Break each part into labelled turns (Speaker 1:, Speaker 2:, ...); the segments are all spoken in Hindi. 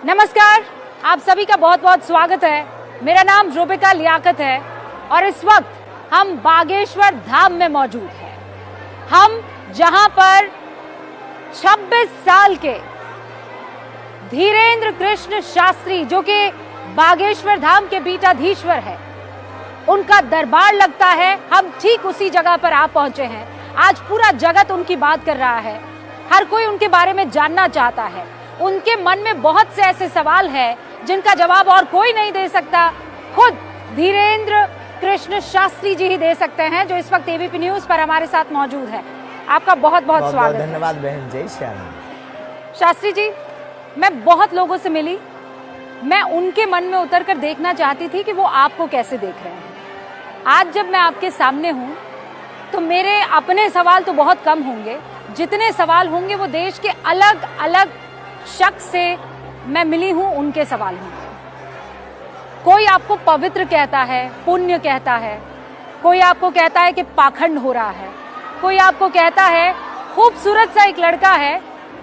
Speaker 1: नमस्कार, आप सभी का बहुत बहुत स्वागत है। मेरा नाम रूबिका लियाकत है और इस वक्त हम बागेश्वर धाम में मौजूद हैं। हम जहां पर 26 साल के धीरेन्द्र कृष्ण शास्त्री, जो कि बागेश्वर धाम के पीठाधीश्वर है, उनका दरबार लगता है। हम ठीक उसी जगह पर आ पहुंचे हैं। आज पूरा जगत उनकी बात कर रहा है, हर कोई उनके बारे में जानना चाहता है। उनके मन में बहुत से ऐसे सवाल हैं जिनका जवाब और कोई नहीं दे सकता, खुद धीरेन्द्र कृष्ण शास्त्री जी ही दे सकते हैं, जो इस वक्त एबीपी न्यूज पर हमारे साथ मौजूद है। आपका बहुत बहुत स्वागत है।
Speaker 2: धन्यवाद बहन। जय श्याम।
Speaker 1: शास्त्री जी, मैं बहुत लोगों से मिली, मैं उनके मन में उतरकर देखना चाहती थी कि वो आपको कैसे देख रहे हैं। आज जब मैं आपके सामने हूँ तो मेरे अपने सवाल तो बहुत कम होंगे, जितने सवाल होंगे वो देश के अलग अलग शख्स से मैं मिली हूं उनके सवाल होंगे। कोई आपको पवित्र कहता है, पुण्य कहता है, कोई आपको कहता है कि पाखंड हो रहा है, कोई आपको कहता है खूबसूरत सा एक लड़का है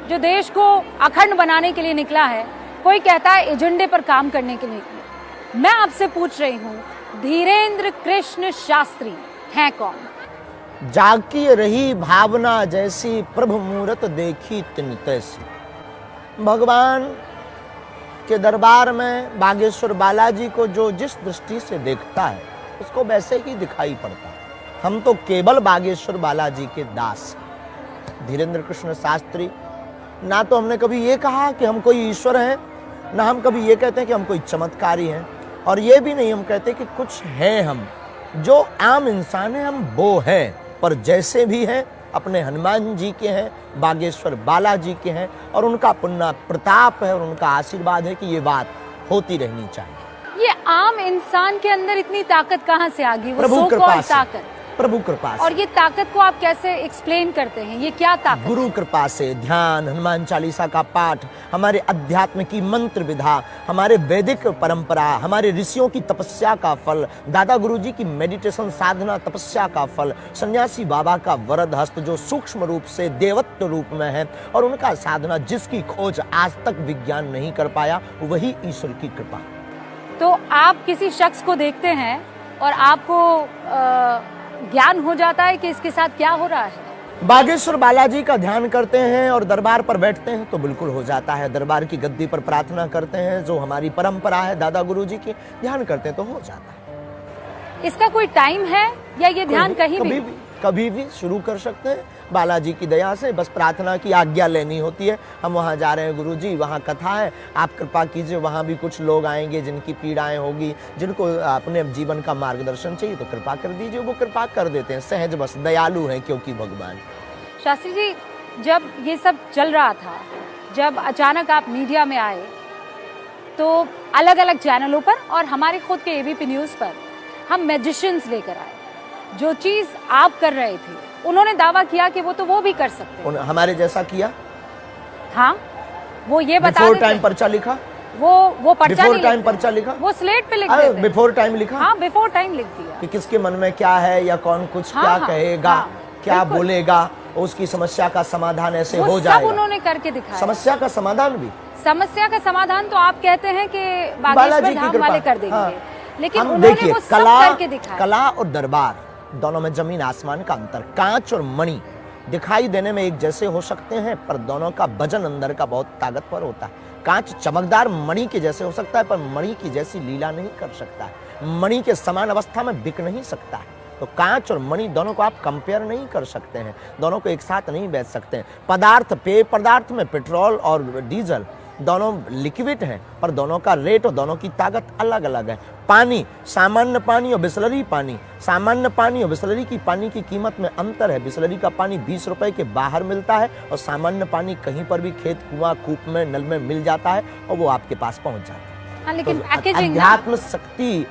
Speaker 1: जो देश को अखंड बनाने के लिए निकला है, कोई कहता है एजेंडे पर काम करने के लिए। मैं आपसे पूछ रही हूं, धीरेन्द्र कृष्ण शास्त्री हैं कौन?
Speaker 2: जाकी रही भावना जैसी, प्रभु मूरत देखी तिन तैसी। भगवान के दरबार में बागेश्वर बालाजी को जो जिस दृष्टि से देखता है उसको वैसे ही दिखाई पड़ता है। हम तो केवल बागेश्वर बालाजी के दास। धीरेन्द्र कृष्ण शास्त्री, ना तो हमने कभी ये कहा कि हम कोई ईश्वर हैं, ना हम कभी ये कहते हैं कि हम कोई चमत्कारी हैं, और ये भी नहीं हम कहते कि कुछ हैं। हम जो आम इंसान हैं हम वो हैं, पर जैसे भी हैं अपने हनुमान जी के हैं, बागेश्वर बालाजी के हैं, और उनका पुण्य प्रताप है और उनका आशीर्वाद है कि ये बात होती रहनी चाहिए।
Speaker 1: ये आम इंसान के अंदर इतनी ताकत कहाँ से आ गई?
Speaker 2: प्रभु कृपा से,
Speaker 1: ताकत,
Speaker 2: प्रभु कृपा से।
Speaker 1: और ये ताकत को आप कैसे एक्सप्लेन करते हैं? ये क्या ताकत?
Speaker 2: गुरु कृपा से। ध्यान, हनुमान चालीसा का पाठ, हमारे अध्यात्म की मंत्र विधा, हमारे वैदिक परंपरा, हमारे ऋषियों की तपस्या का फल, दादा गुरुजी की मेडिटेशन साधना तपस्या का फल, सन्यासी बाबा का वरद हस्त जो सूक्ष्म रूप से देवत्व रूप में है, और उनका साधना जिसकी खोज आज तक विज्ञान नहीं कर पाया, वही ईश्वर की कृपा।
Speaker 1: तो आप किसी शख्स को देखते हैं और आपको ज्ञान हो जाता है कि इसके साथ क्या हो रहा है?
Speaker 2: बागेश्वर बालाजी का ध्यान करते हैं और दरबार पर बैठते हैं तो बिल्कुल हो जाता है। दरबार की गद्दी पर प्रार्थना करते हैं, जो हमारी परंपरा है दादा गुरुजी की, ध्यान करते हैं तो हो जाता है।
Speaker 1: इसका कोई टाइम है या ये ध्यान
Speaker 2: कभी भी शुरू कर सकते हैं। बालाजी की दया से बस प्रार्थना की आज्ञा लेनी होती है। हम वहाँ जा रहे हैं गुरुजी, वहाँ कथा है, आप कृपा कीजिए, वहाँ भी कुछ लोग आएंगे जिनकी पीड़ाएं होगी, जिनको अपने जीवन का मार्गदर्शन चाहिए, तो कृपा कर दीजिए। वो कृपा कर देते हैं, सहज बस, दयालु हैं क्योंकि भगवान।
Speaker 1: शास्त्री जी, जब ये सब चल रहा था, जब अचानक आप मीडिया में आए, तो अलग अलग चैनलों पर और हमारे खुद के एबीपी न्यूज पर हम मैजिशियंस लेकर आए। जो चीज आप कर रहे थे, उन्होंने दावा किया कि वो भी कर सकते हैं।
Speaker 2: हमारे जैसा किया?
Speaker 1: हाँ, वो ये बता
Speaker 2: बिफोर टाइम पर्चा लिखा,
Speaker 1: वो पर्चा नहीं
Speaker 2: टाइम पर्चा लिखा,
Speaker 1: वो स्लेट पे लिख देते हैं।
Speaker 2: बिफोर टाइम लिखा?
Speaker 1: हाँ, बिफोर टाइम लिख दिया
Speaker 2: कि किसके मन में क्या है, या कौन कुछ क्या कहेगा, क्या बोलेगा, उसकी समस्या का समाधान ऐसे हो जाएगा।
Speaker 1: सब उन्होंने करके दिखाया।
Speaker 2: समस्या का समाधान भी?
Speaker 1: समस्या का समाधान तो आप कहते हैं कि बागेश्वर धाम वाले कर देंगे।
Speaker 2: हाँ।
Speaker 1: लेकिन उन्होंने वो सब करके दिखाया।
Speaker 2: कला और दरबार दोनों में जमीन आसमान का अंतर। कांच और मणि दिखाई देने में एक जैसे हो सकते हैं, पर दोनों का वजन अंदर का बहुत ताकतवर होता है। कांच चमकदार मणि के जैसे हो सकता है, पर मणि की जैसी लीला नहीं कर सकता है, मणि के समान अवस्था में बिक नहीं सकता है। तो कांच और मणि दोनों को आप कंपेयर नहीं कर सकते हैं, दोनों को एक साथ नहीं बेच सकते हैं। पदार्थ, पेय पदार्थ में पेट्रोल और डीजल दोनों लिक्विड हैं, पर दोनों का रेट और दोनों की ताकत अलग अलग है। पानी, सामान्य पानी और बिसलरी पानी, सामान्य पानी और बिसलरी की पानी की कीमत में अंतर है। बिसलरी का पानी 20 रुपए के बाहर मिलता है, और सामान्य पानी कहीं पर भी खेत, कुआं, कूप में, नल में मिल जाता है और वो आपके पास पहुंच जाता है।
Speaker 1: हाँ, लेकिन
Speaker 2: तो अध्यात्म शक्ति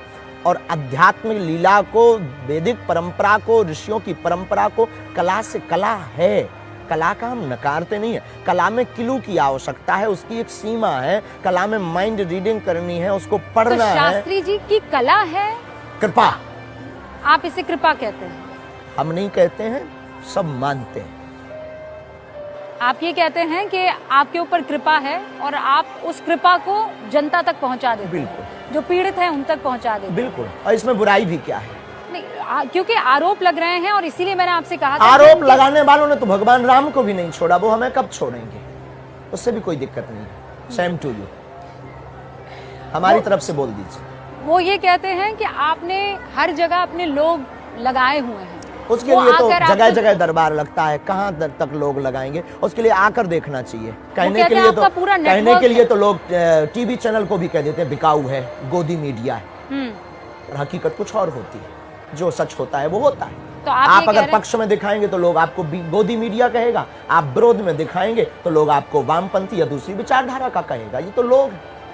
Speaker 2: और आध्यात्मिक लीला को, वैदिक परंपरा को, ऋषियों की परंपरा को, कला से, कला है, कला का हम नकारते नहीं है। कला में किलू की आवश्यकता है, उसकी एक सीमा है। कला में माइंड रीडिंग करनी है, उसको पढ़ना है।
Speaker 1: शास्त्री जी की कला है
Speaker 2: कृपा।
Speaker 1: आप इसे कृपा कहते हैं?
Speaker 2: हम नहीं कहते हैं, सब मानते हैं।
Speaker 1: आप ये कहते हैं कि आपके ऊपर कृपा है और आप उस कृपा को जनता तक पहुंचा देते हैं, जो पीड़ित हैं उन तक पहुंचा देते हैं।
Speaker 2: बिल्कुल, और इसमें बुराई भी क्या है?
Speaker 1: नहीं, क्योंकि आरोप लग रहे हैं और इसीलिए मैंने आपसे कहा था
Speaker 2: आरोप लगाने वालों ने तो भगवान राम को भी नहीं छोड़ा, वो हमें कब छोड़ेंगे? उससे भी कोई दिक्कत नहीं। सेम टू यू, हमारी तरफ से बोल दीजिए।
Speaker 1: वो ये कहते हैं कि आपने हर जगह अपने लोग लगाए हुए हैं,
Speaker 2: उसके लिए तो जगह जगह दरबार लगता है, कहाँ तक लोग लगाएंगे? उसके लिए आकर देखना चाहिए। कहने के लिए तो लोग टीवी चैनल को भी कह देते हैं बिकाऊ है, गोदी मीडिया है, और हकीकत कुछ और होती है। जो सच होता है वो होता है।
Speaker 1: तो
Speaker 2: आप अगर पक्ष में दिखाएंगे तो लोग आपको गोदी मीडिया कहेगा, आप विरोध में दिखाएंगे तो लोग आपको वामपंथी या दूसरी विचारधारा का कहेगा। ये तो लोग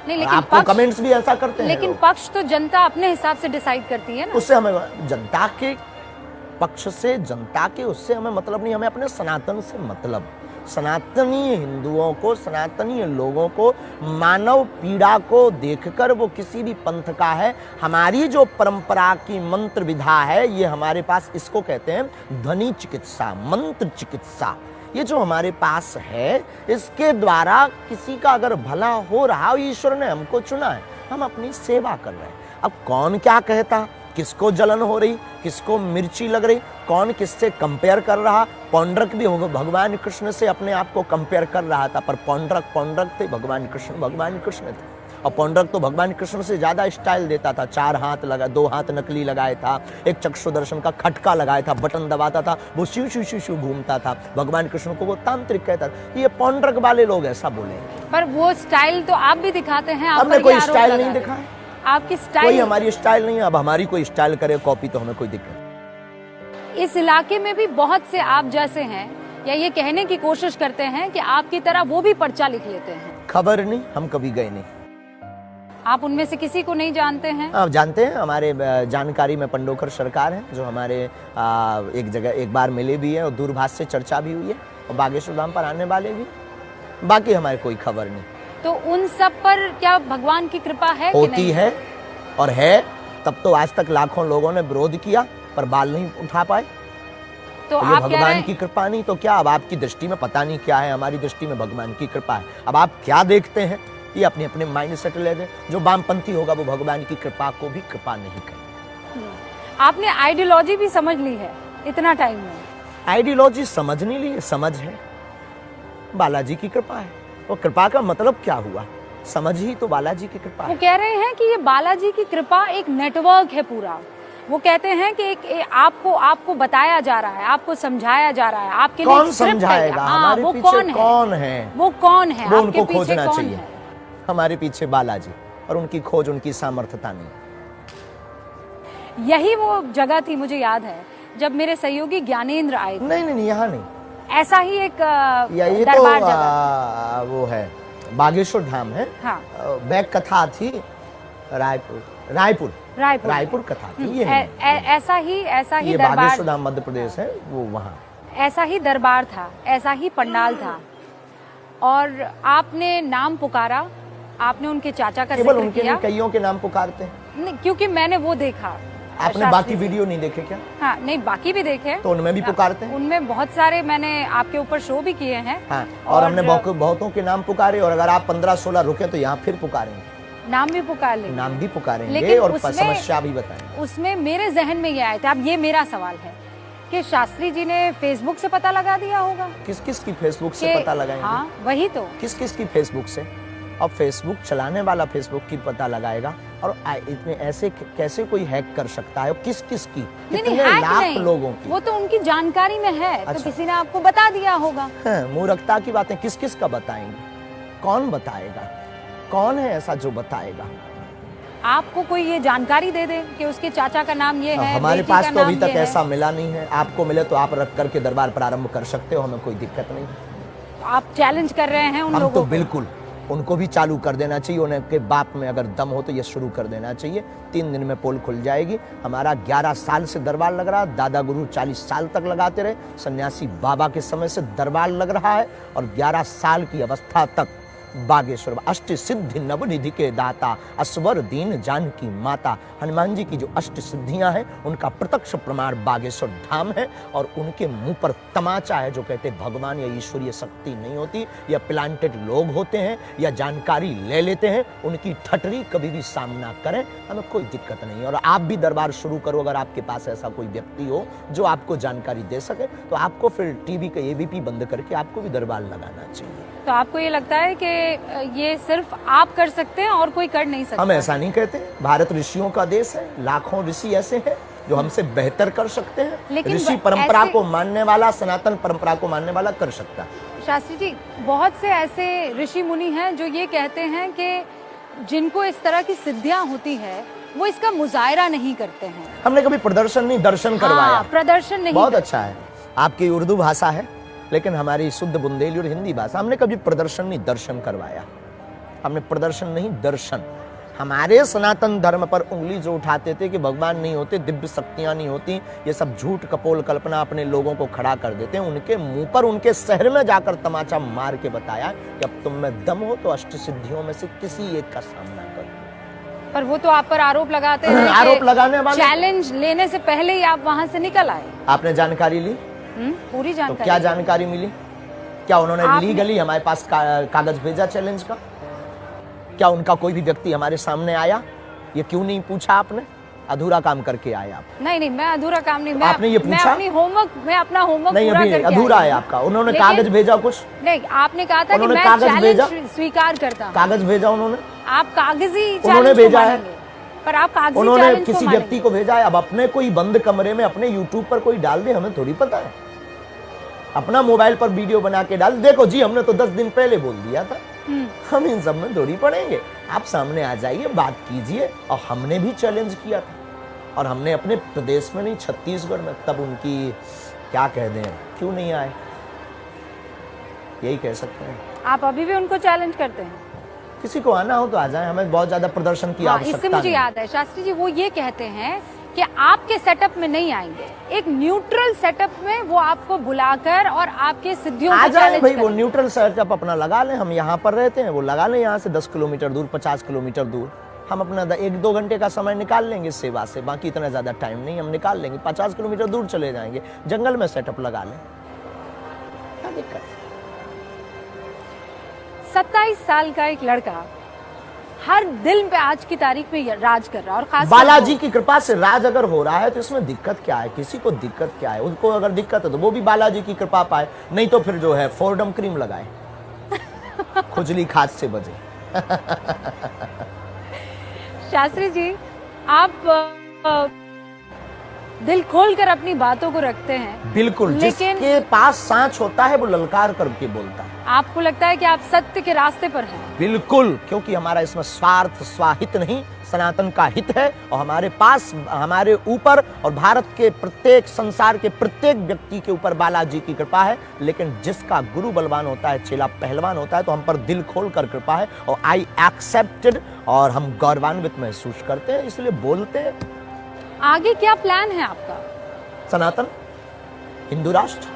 Speaker 2: नहीं, लेकिन आपको कमेंट्स भी ऐसा करते हैं।
Speaker 1: लेकिन पक्ष तो जनता अपने हिसाब से डिसाइड करती है ना।
Speaker 2: उससे हमें जनता के पक्ष से, जनता के उससे हमें मतलब नहीं, हमें अपने सनातन से मतलब। सनातनीय हिंदुओं को, सनातनीय लोगों को मानव पीड़ा को देखकर वो किसी भी पंथ का है। हमारी जो परंपरा की मंत्र विधा है, ये हमारे पास इसको कहते हैं ध्वनि चिकित्सा, मंत्र चिकित्सा। ये जो हमारे पास है, इसके द्वारा किसी का अगर भला हो रहा, ईश्वर ने हमको चुना है, हम अपनी सेवा कर रहे हैं। अब कौन क्या कहता, किसको जलन हो रही, किसको मिर्ची लग रही, कौन किससे कंपेयर कर रहा। पौंड्रक भी भगवान कृष्ण से अपने आप को कंपेयर कर रहा था, पर पौंड्रक थे, भगवान कृष्ण थे। और पौंड्रक तो भगवान कृष्ण से ज्यादा स्टाइल देता था। 4 हाथ लगा, 2 हाथ नकली लगाया था, एक चक्षु दर्शन का खटका लगाया था, बटन दबाता था, वो शिव शिव शिव शिव घूमता था। भगवान कृष्ण को वो तांत्रिक कहता था। ये पौंड्रक वाले लोग ऐसा बोलेंगे।
Speaker 1: पर वो स्टाइल तो आप भी दिखाते हैं।
Speaker 2: हमने कोई स्टाइल नहीं दिखा है,
Speaker 1: आपकी स्टाइल
Speaker 2: कोई हमारी स्टाइल नहीं है। अब हमारी कोई स्टाइल करे कॉपी तो हमें कोई दिक्कत।
Speaker 1: इस इलाके में भी बहुत से आप जैसे हैं, या ये कहने की कोशिश करते हैं कि आपकी तरह वो भी पर्चा लिख लेते हैं।
Speaker 2: खबर नहीं, हम कभी गए नहीं।
Speaker 1: आप उनमें से किसी को नहीं जानते हैं?
Speaker 2: आप जानते हैं, हमारे जानकारी में पंडोकर सरकार है, जो हमारे एक जगह एक बार मिले भी है और दूरभाष से चर्चा भी हुई है, और बागेश्वर धाम पर आने वाले भी। बाकी हमारी कोई खबर नहीं।
Speaker 1: तो उन सब पर क्या भगवान की कृपा है?
Speaker 2: होती है, और है। तब तो आज तक लाखों लोगों ने विरोध किया पर बाल नहीं उठा पाए।
Speaker 1: तो
Speaker 2: ये भगवान की कृपा नहीं तो क्या? अब आपकी दृष्टि में पता नहीं क्या है, हमारी दृष्टि में भगवान की कृपा है। अब आप क्या देखते हैं, ये अपने अपने माइंड सेट ले दें। जो वामपंथी होगा वो भगवान की कृपा को भी कृपा नहीं करे।
Speaker 1: आपने आइडियोलॉजी भी समझ ली है इतना टाइम में?
Speaker 2: आइडियोलॉजी समझ नहीं ली, समझ है बालाजी की कृपा है। वो कृपा का मतलब क्या हुआ? समझ ही तो बालाजी की कृपा है।
Speaker 1: वो कह रहे हैं कि ये बालाजी की कृपा एक नेटवर्क है पूरा। वो कहते हैं कि आपको बताया जा रहा है, आपको समझाया जा रहा है, आपके लिए
Speaker 2: कौन समझाएगा? हमारे
Speaker 1: वो
Speaker 2: पीछे
Speaker 1: कौन है? वो कौन है?
Speaker 2: वो उनको खोजना चाहिए। हमारे पीछे बालाजी, और उनकी खोज, उनकी सामर्थ्यता नहीं।
Speaker 1: यही वो जगह थी, मुझे याद है, जब मेरे सहयोगी ज्ञानेंद्र आए थे।
Speaker 2: नहीं, यहाँ नहीं।
Speaker 1: ऐसा ही एक
Speaker 2: दरबार जगह वो है, बागेश्वर धाम है।
Speaker 1: हाँ।
Speaker 2: बैक कथा थी रायपुर कथा थी। ये
Speaker 1: ऐसा ही
Speaker 2: ये
Speaker 1: दरबार,
Speaker 2: बागेश्वर धाम मध्य प्रदेश है, वो वहाँ
Speaker 1: ऐसा ही दरबार था, ऐसा ही पंडाल था। और आपने नाम पुकारा, आपने उनके चाचा का
Speaker 2: केवल उनके नहीं, कईयों के नाम पुकारते हैं।
Speaker 1: क्योंकि मैंने वो देखा।
Speaker 2: आपने बाकी वीडियो नहीं देखे क्या?
Speaker 1: हाँ, नहीं, बाकी भी देखे।
Speaker 2: तो उनमें भी पुकारते हैं?
Speaker 1: उनमें बहुत सारे मैंने आपके ऊपर शो भी किए हैं।
Speaker 2: हाँ, और हमने बहुतों के नाम पुकारे, और अगर आप 15-16 रुके तो यहाँ फिर पुकारेंगे,
Speaker 1: नाम भी पुकार लेंगे,
Speaker 2: नाम भी पुकारेंगे, और समस्या भी बताएंगे।
Speaker 1: उसमें मेरे जहन में ये आया था, अब ये मेरा सवाल है कि शास्त्री जी ने फेसबुक से पता लगा दिया होगा।
Speaker 2: किस किस की फेसबुक से पता लगाएंगे?
Speaker 1: हाँ, वही तो,
Speaker 2: किस किस की फेसबुक से? अब फेसबुक चलाने वाला फेसबुक की पता लगाएगा, और इतने ऐसे कैसे कोई हैक कर सकता है? किस किस की? कितने लाख लोगों की?
Speaker 1: वो तो उनकी जानकारी में है। अच्छा। तो किसी ने आपको बता दिया होगा।
Speaker 2: मूर्खता की बातें किस किस का बताएंगे? कौन बताएगा? कौन है ऐसा जो बताएगा?
Speaker 1: आपको कोई ये जानकारी दे दे कि उसके चाचा का नाम ये है।
Speaker 2: हमारे पास तो अभी तक ऐसा मिला नहीं है। आपको मिले तो आप रख करके दरबार प्रारंभ कर सकते हो, हमें कोई दिक्कत नहीं।
Speaker 1: आप चैलेंज कर रहे हैं उन लोगों को?
Speaker 2: बिल्कुल, उनको भी चालू कर देना चाहिए। उनके बाप में अगर दम हो तो ये शुरू कर देना चाहिए। 3 दिन में पोल खुल जाएगी। हमारा 11 साल से दरबार लग रहा, दादा गुरु 40 साल तक लगाते रहे, सन्यासी बाबा के समय से दरबार लग रहा है, और 11 साल की अवस्था तक बागेश्वर, अष्ट सिद्धि नवनिधि के दाता, असवर दीन जानकी माता। हनुमान जी की जो अष्ट सिद्धियां हैं उनका प्रत्यक्ष प्रमाण बागेश्वर धाम है, और उनके मुंह पर तमाचा है जो कहते हैं भगवान या ईश्वरीय शक्ति नहीं होती, या प्लांटेड लोग होते हैं, या जानकारी ले लेते हैं। उनकी ठटरी कभी भी सामना करें, हमें कोई दिक्कत नहीं है। और आप भी दरबार शुरू करो, अगर आपके पास ऐसा कोई व्यक्ति हो जो आपको जानकारी दे सके, तो आपको फिर टीवी का एबीपी बंद करके आपको भी दरबार लगाना चाहिए।
Speaker 1: तो आपको ये लगता है कि ये सिर्फ आप कर सकते हैं और कोई कर नहीं सकता?
Speaker 2: हम ऐसा नहीं कहते। भारत ऋषियों का देश है, लाखों ऋषि ऐसे हैं जो हमसे बेहतर कर सकते हैं।
Speaker 1: लेकिन
Speaker 2: ऋषि परंपरा को मानने वाला, सनातन परंपरा को मानने वाला कर सकता है।
Speaker 1: शास्त्री जी, बहुत से ऐसे ऋषि मुनि हैं जो ये कहते हैं कि जिनको इस तरह की सिद्धियां होती है वो इसका मुजाहिरा नहीं करते हैं।
Speaker 2: हमने कभी प्रदर्शन नहीं, दर्शन करवाया।
Speaker 1: प्रदर्शन नहीं।
Speaker 2: बहुत अच्छा है, आपकी उर्दू भाषा है, लेकिन हमारी शुद्ध बुंदेली और हिंदी भाषा। हमने कभी प्रदर्शन नहीं, दर्शन करवाया। हमने प्रदर्शन नहीं, दर्शन। हमारे सनातन धर्म पर उंगली जो उठाते थे कि भगवान नहीं होते, दिव्य शक्तियां नहीं होती, ये सब झूठ कपोल कल्पना अपने लोगों को खड़ा कर देते हैं। उनके मुंह पर, उनके शहर में जाकर तमाचा मार के बताया कि अब तुम में दम हो तो अष्ट सिद्धियों में से किसी एक का सामना करो।
Speaker 1: पर वो तो आप पर आरोप लगाते हैं।
Speaker 2: आरोप लगाने वाले,
Speaker 1: चैलेंज लेने से पहले ही आप वहां से निकल आए।
Speaker 2: आपने जानकारी ली?
Speaker 1: पूरी जानकारी।
Speaker 2: तो क्या जानकारी मिली? क्या उन्होंने लीगली हमारे पास कागज भेजा चैलेंज का? क्या उनका कोई भी व्यक्ति हमारे सामने आया? ये क्यों नहीं पूछा आपने? अधूरा काम करके आए आप।
Speaker 1: नहीं, मैं अधूरा काम नहीं।
Speaker 2: आपने ये पूछा?
Speaker 1: मैं अपना होमवर्क
Speaker 2: नहीं, अभी अधूरा है आपका। उन्होंने कागज भेजा कुछ?
Speaker 1: नहीं, आपने कहा था कि मैं चैलेंज स्वीकार करता हूं।
Speaker 2: कागज भेजा उन्होंने?
Speaker 1: आप कागजी
Speaker 2: उन्होंने भेजा है,
Speaker 1: पर आप कागजी
Speaker 2: उन्होंने किसी व्यक्ति को भेजा है। अब अपने कोई बंद कमरे में अपने यूट्यूब पर कोई डाल दे, हमें थोड़ी पता है। अपना मोबाइल पर वीडियो बना के डाल, देखो जी हमने तो 10 दिन पहले बोल दिया था। हम इन सब में थोड़ी पड़ेंगे। आप सामने आ जाइए, बात कीजिए। और हमने भी चैलेंज किया था, और हमने अपने प्रदेश में नहीं, छत्तीसगढ़ में, तब उनकी क्या कह दें, क्यों नहीं आए, यही कह सकते हैं।
Speaker 1: आप अभी भी उनको चैलेंज करते हैं?
Speaker 2: किसी को आना हो तो आ जाए, हमें बहुत ज्यादा प्रदर्शन की आवश्यकता
Speaker 1: इससे मुझे याद है शास्त्री जी, वो ये कहते हैं कि आपके सेटअप में नहीं आएंगे, एक न्यूट्रल सेटअप में वो आपको बुलाकर और आपके सिद्धियों
Speaker 2: आ जाए भाई। वो न्यूट्रल सेटअप अपना लगा लें, हम यहाँ पर रहते हैं, वो लगा लें यहाँ से 10 किलोमीटर दूर, 50 किलोमीटर दूर। हम अपना 1-2 घंटे का समय निकाल लेंगे इस सेवा से, बाकी इतना ज्यादा टाइम नहीं, हम निकाल लेंगे। 50 किलोमीटर दूर चले जाएंगे, जंगल में सेटअप लगा लें, क्या दिक्कत?
Speaker 1: 27 साल का एक लड़का हर दिल पे आज की तारीख में राज कर रहा है, और खास
Speaker 2: बालाजी की कृपा से राज अगर हो रहा है तो इसमें दिक्कत क्या है? किसी को दिक्कत क्या है? उसको अगर दिक्कत है तो वो भी बालाजी की कृपा पाए, नहीं तो फिर जो है फोर्डम क्रीम लगाए, खुजली खाज से बचे।
Speaker 1: शास्त्री जी, आप दिल खोलकर अपनी बातों को रखते हैं।
Speaker 2: बिल्कुल, जिसके पास सांच होता है वो ललकार करके बोलता है।
Speaker 1: आपको लगता है कि आप सत्य के रास्ते पर हैं?
Speaker 2: बिल्कुल, क्योंकि हमारा इसमें स्वार्थ स्वाहित नहीं, सनातन का हित है। और हमारे पास, हमारे ऊपर और भारत के प्रत्येक, संसार के प्रत्येक व्यक्ति के ऊपर बालाजी की कृपा है। लेकिन जिसका गुरु बलवान होता है, चेला पहलवान होता है, तो हम पर दिल खोल कर कृपा है, और आई एक्सेप्टेड, और हम गौरवान्वित महसूस करते हैं, इसलिए बोलते हैं।
Speaker 1: आगे क्या प्लान है आपका?
Speaker 2: सनातन, हिंदू राष्ट्र,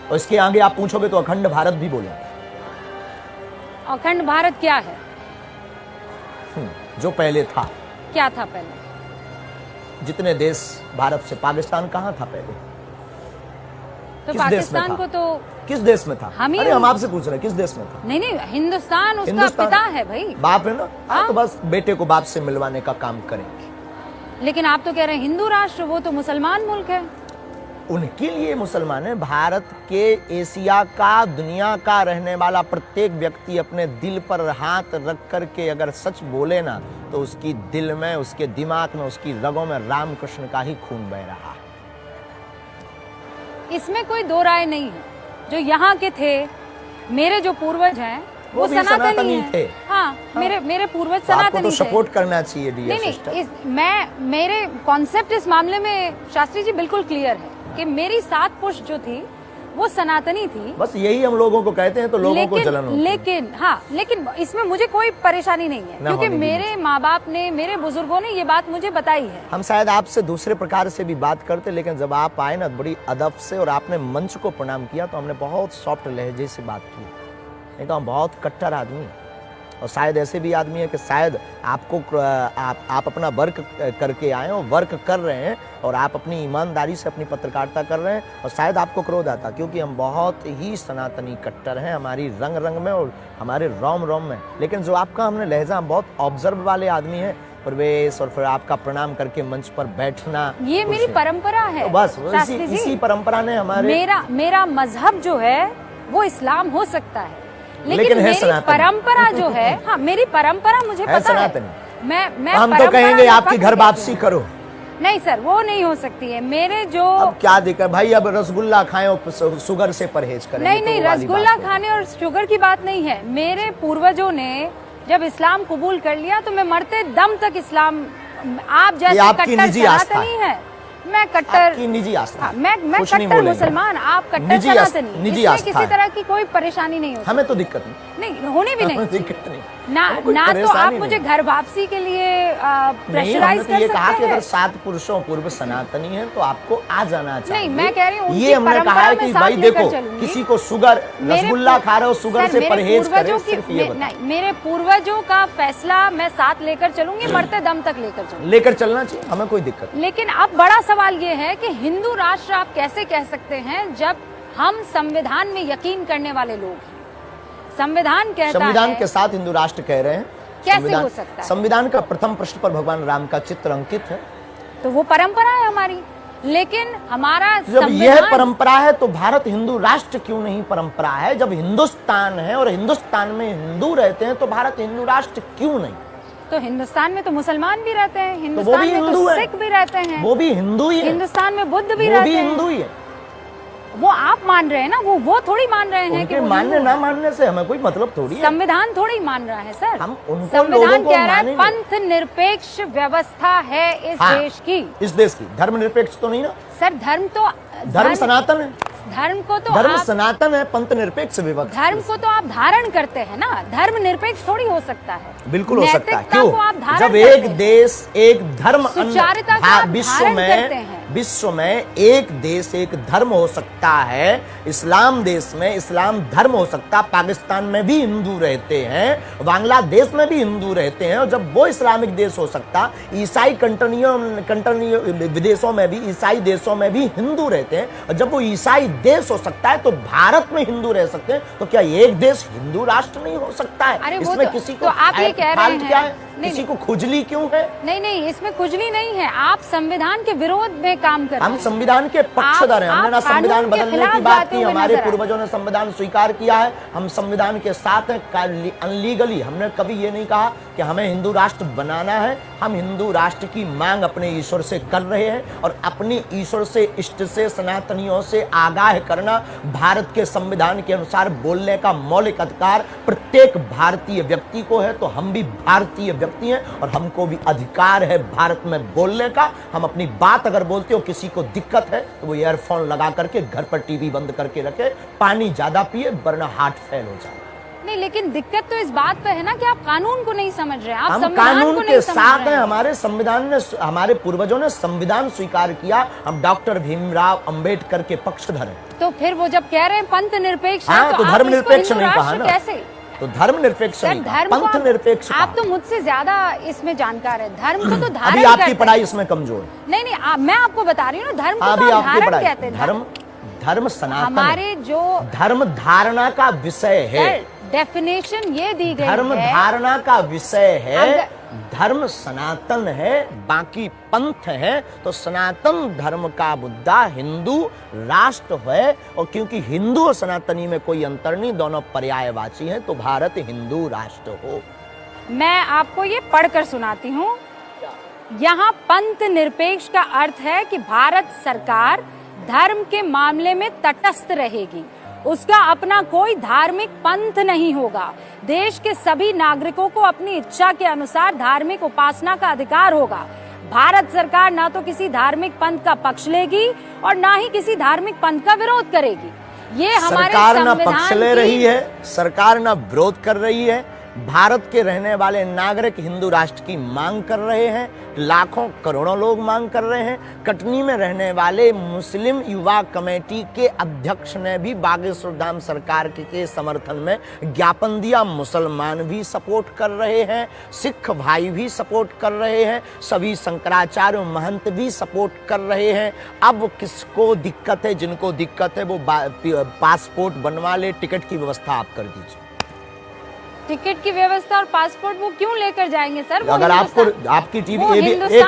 Speaker 2: और इसके आगे आप पूछोगे तो अखंड भारत भी बोलेंगे।
Speaker 1: अखंड भारत क्या है?
Speaker 2: जो पहले था।
Speaker 1: क्या था पहले?
Speaker 2: जितने देश भारत से, पाकिस्तान कहाँ था पहले?
Speaker 1: तो पाकिस्तान को तो
Speaker 2: किस देश में था? अरे हम आपसे पूछ रहे हैं, किस देश में था?
Speaker 1: नहीं, हिंदुस्तान उसका पिता है भाई,
Speaker 2: बाप है ना। हाँ, तो बस बेटे को बाप से मिलवाने का काम करेंगे।
Speaker 1: लेकिन आप तो कह रहे हैं हिंदू राष्ट्र, वो तो मुसलमान मुल्क है।
Speaker 2: उनके लिए मुसलमान है। भारत के, एशिया का, दुनिया का रहने वाला प्रत्येक व्यक्ति अपने दिल पर हाथ रख करके अगर सच बोले ना, तो उसकी दिल में, उसके दिमाग में, उसकी रगों में रामकृष्ण का ही खून बह रहा है।
Speaker 1: इसमें कोई दो राय नहीं है। जो यहाँ के थे, मेरे जो पूर्वज हैं, वो सनातनी थे। हाँ, मेरे पूर्वज सनातनी थे।
Speaker 2: तो सपोर्ट करना चाहिए डियर सिस्टर।
Speaker 1: मेरे कॉन्सेप्ट इस मामले में शास्त्री जी बिल्कुल क्लियर है कि मेरी 7 पुश्त जो थी वो सनातनी थी।
Speaker 2: बस यही हम लोगों को कहते हैं तो लोगों को जलन होती है।
Speaker 1: लेकिन इसमें मुझे कोई परेशानी नहीं है, क्योंकि मेरे माँ बाप ने, मेरे बुजुर्गों ने ये बात मुझे बताई है।
Speaker 2: हम शायद आपसे दूसरे प्रकार से भी बात करते, लेकिन जब आप आए ना बड़ी अदब से और आपने मंच को प्रणाम किया, तो हमने बहुत सॉफ्ट लहजे से बात की। नहीं तो हम बहुत कट्टर आदमी हैं। और शायद ऐसे भी आदमी है कि शायद आपको आप अपना वर्क करके आए हो, वर्क कर रहे हैं और आप अपनी ईमानदारी से अपनी पत्रकारिता कर रहे हैं और शायद आपको क्रोध आता, क्योंकि हम बहुत ही सनातनी कट्टर हैं, हमारी रंग रंग में और हमारे रोम रोम में। लेकिन जो आपका हमने लहजा, हम बहुत ऑब्जर्व वाले आदमी हैं, प्रवेश और फिर आपका प्रणाम करके मंच पर बैठना,
Speaker 1: ये मेरी परंपरा है।
Speaker 2: तो बस इसी परंपरा ने हमारे,
Speaker 1: मेरा मजहब जो है वो इस्लाम हो सकता है, लेकिन
Speaker 2: है
Speaker 1: मेरी परंपरा जो है, हाँ मेरी परंपरा मुझे पता है। मैं
Speaker 2: हम तो कहेंगे आपकी घर वापसी करो।
Speaker 1: नहीं सर, वो नहीं हो सकती है। मेरे जो
Speaker 2: अब क्या दिक्कत भाई, अब रसगुल्ला खाएं और शुगर से परहेज करें।
Speaker 1: नहीं, रसगुल्ला खाने और शुगर की बात नहीं है। मेरे पूर्वजों ने जब इस्लाम कबूल कर लिया तो मैं मरते दम तक इस्लाम, आप जैसे कट्टर सनातनी है, मैं कट्टर
Speaker 2: निजी आस्था,
Speaker 1: मैं कट्टर मुसलमान, आप कट्टर सनातनी, इसमें किसी तरह की कोई परेशानी नहीं होती।
Speaker 2: हमें तो दिक्कत
Speaker 1: नहीं होनी भी नहीं,
Speaker 2: दिक्कत नहीं
Speaker 1: ना तो आप मुझे घर वापसी के लिए प्रेशराइज कर सकते हैं।
Speaker 2: ये कहा कि अगर 7 पुरुषों पूर्व सनातनी है तो आपको आ जाना चाहिए।
Speaker 1: नहीं, मैं कह रही हूँ
Speaker 2: ये हमने कहा है कि भाई देखो, किसी को शुगर, रसगुल्ला खा रहे हो, शुगर से परहेज करें, सिर्फ ये बताओ।
Speaker 1: मेरे पूर्वजों का फैसला मैं साथ लेकर चलूंगी, मरते दम तक लेकर
Speaker 2: चलना चाहिए, हमें कोई दिक्कत नहीं।
Speaker 1: लेकिन अब बड़ा सवाल ये है कि हिंदू राष्ट्र आप कैसे कह सकते हैं जब हम संविधान में यकीन करने वाले लोग हैं। संविधान कहता है,
Speaker 2: संविधान के साथ हिंदू राष्ट्र कह रहे हैं,
Speaker 1: कैसे हो सकता है?
Speaker 2: संविधान का प्रथम पृष्ठ पर भगवान राम का चित्र अंकित है,
Speaker 1: तो वो परंपरा है हमारी। लेकिन हमारा
Speaker 2: जब यह परंपरा है तो भारत हिंदू राष्ट्र क्यों नहीं परंपरा है? जब हिंदुस्तान है और हिंदुस्तान में हिंदू रहते हैं तो भारत हिंदू राष्ट्र क्यों नहीं?
Speaker 1: तो हिंदुस्तान में तो मुसलमान भी रहते हैं, हिंदुस्तान में तो सिख भी रहते हैं,
Speaker 2: वो भी हिंदू ही है,
Speaker 1: हिंदुस्तान में बुद्ध भी रहते हैं,
Speaker 2: हिंदू ही है।
Speaker 1: वो आप मान रहे हैं ना, वो थोड़ी मान रहे हैं कि
Speaker 2: मानने ना मानने से हमें कोई मतलब थोड़ी है।
Speaker 1: संविधान थोड़ी मान रहा है सर,
Speaker 2: हम उनको
Speaker 1: संविधान कह रहा है पंथ निरपेक्ष व्यवस्था है इस देश की,
Speaker 2: इस देश की। धर्म निरपेक्ष तो नहीं ना
Speaker 1: सर,
Speaker 2: धर्म सनातन है,
Speaker 1: धर्म को तो
Speaker 2: धर्म सनातन है, पंथ निरपेक्ष विभक्त।
Speaker 1: धर्म को तो आप धारण करते हैं ना, धर्म निरपेक्ष थोड़ी हो सकता है।
Speaker 2: बिल्कुल हो सकता है।
Speaker 1: क्यों?
Speaker 2: जब एक देश एक धर्म, विश्व में एक देश एक धर्म हो सकता है, इस्लाम देश में इस्लाम धर्म हो सकता, पाकिस्तान में भी हिंदू रहते हैं, बांग्लादेश में भी हिंदू रहते हैं, और जब वो इस्लामिक देश हो सकता, ईसाई कंट्री विदेशों में भी, ईसाई देशों में भी हिंदू रहते हैं, और जब वो ईसाई देश हो सकता है तो भारत में हिंदू रह सकते हैं, तो क्या एक देश हिंदू राष्ट्र नहीं हो सकता है? इसमें किसी को
Speaker 1: आप ये कह रहे हैं,
Speaker 2: क्या है? किसी को खुजली क्यों है?
Speaker 1: नहीं, इसमें खुजली नहीं है। आप संविधान के विरोध में काम कर रहे हैं।
Speaker 2: हम संविधान के पक्षधर हैं, हमने ना संविधान बदलने की बात की, हमारे पूर्वजों ने संविधान स्वीकार किया है, हम संविधान के साथ हैं। अनलीगली हमने कभी ये नहीं कहा कि हमें हिंदू राष्ट्र बनाना है। हम हिंदू राष्ट्र की मांग अपने ईश्वर से कर रहे हैं, और अपनी ईश्वर से, इष्ट से, सनातनियों से आगाह करना भारत के संविधान के अनुसार बोलने का मौलिक अधिकार प्रत्येक भारतीय व्यक्ति को है। तो हम भी भारतीय व्यक्ति हैं और हमको भी अधिकार है भारत में बोलने का। हम अपनी बात अगर बोलते हो, किसी को दिक्कत है तो वो ईयरफोन लगा करके घर पर टीवी बंद करके रखे, पानी ज्यादा पिए, वरना हार्ट फेल हो जाए।
Speaker 1: नहीं, लेकिन दिक्कत तो इस बात पे है ना कि आप कानून को नहीं समझ रहे हैं, आप
Speaker 2: हम कानून के साथ हैं। हमारे संविधान ने, हमारे पूर्वजों ने संविधान स्वीकार किया, हम डॉक्टर भीमराव अंबेडकर के पक्षधर हैं।
Speaker 1: तो फिर वो जब कह रहे हैं पंथ निरपेक्ष,
Speaker 2: तो धर्म निरपेक्ष नहीं कहा ना,
Speaker 1: कैसे?
Speaker 2: तो धर्म निरपेक्ष नहीं कहा, पंथ निरपेक्ष।
Speaker 1: आप तो मुझसे ज्यादा इसमें जानकार है। धर्म को तो धारण,
Speaker 2: अभी आपकी पढ़ाई इसमें कमजोर।
Speaker 1: नहीं, मैं आपको बता रही हूँ ना, धर्म को तो धारण कहते हैं।
Speaker 2: धर्म सनातन,
Speaker 1: हमारे जो
Speaker 2: धर्म धारणा का विषय है,
Speaker 1: डेफिनेशन ये दी गई है,
Speaker 2: धर्म धारणा का विषय है, धर्म सनातन है, बाकी पंथ है। तो सनातन धर्म का मुद्दा हिंदू राष्ट्र है, और क्योंकि हिंदू और सनातनी में कोई अंतर नहीं, दोनों पर्यायवाची हैं, तो भारत हिंदू राष्ट्र हो।
Speaker 1: मैं आपको ये पढ़कर सुनाती हूँ। यहाँ पंथ निरपेक्ष का अर्थ है कि भारत सरकार धर्म के मामले में तटस्थ रहेगी, उसका अपना कोई धार्मिक पंथ नहीं होगा, देश के सभी नागरिकों को अपनी इच्छा के अनुसार धार्मिक उपासना का अधिकार होगा। भारत सरकार ना तो किसी धार्मिक पंथ का पक्ष लेगी और ना ही किसी धार्मिक पंथ का विरोध करेगी। ये हमारे
Speaker 2: सरकार ना पक्ष ले रही है, सरकार ना विरोध कर रही है, भारत के रहने वाले नागरिक हिंदू राष्ट्र की मांग कर रहे हैं, लाखों करोड़ों लोग मांग कर रहे हैं। कटनी में रहने वाले मुस्लिम युवा कमेटी के अध्यक्ष ने भी बागेश्वर धाम सरकार के समर्थन में ज्ञापन दिया। मुसलमान भी सपोर्ट कर रहे हैं, सिख भाई भी सपोर्ट कर रहे हैं, सभी शंकराचार्य महंत भी सपोर्ट कर रहे हैं। अब किसको दिक्कत है? जिनको दिक्कत है वो पासपोर्ट बनवा ले, टिकट की व्यवस्था आप कर दीजिए।
Speaker 1: टिकट की व्यवस्था और पासपोर्ट वो क्यों लेकर जाएंगे सर? वो
Speaker 2: अगर आपको आपकी टीवी एक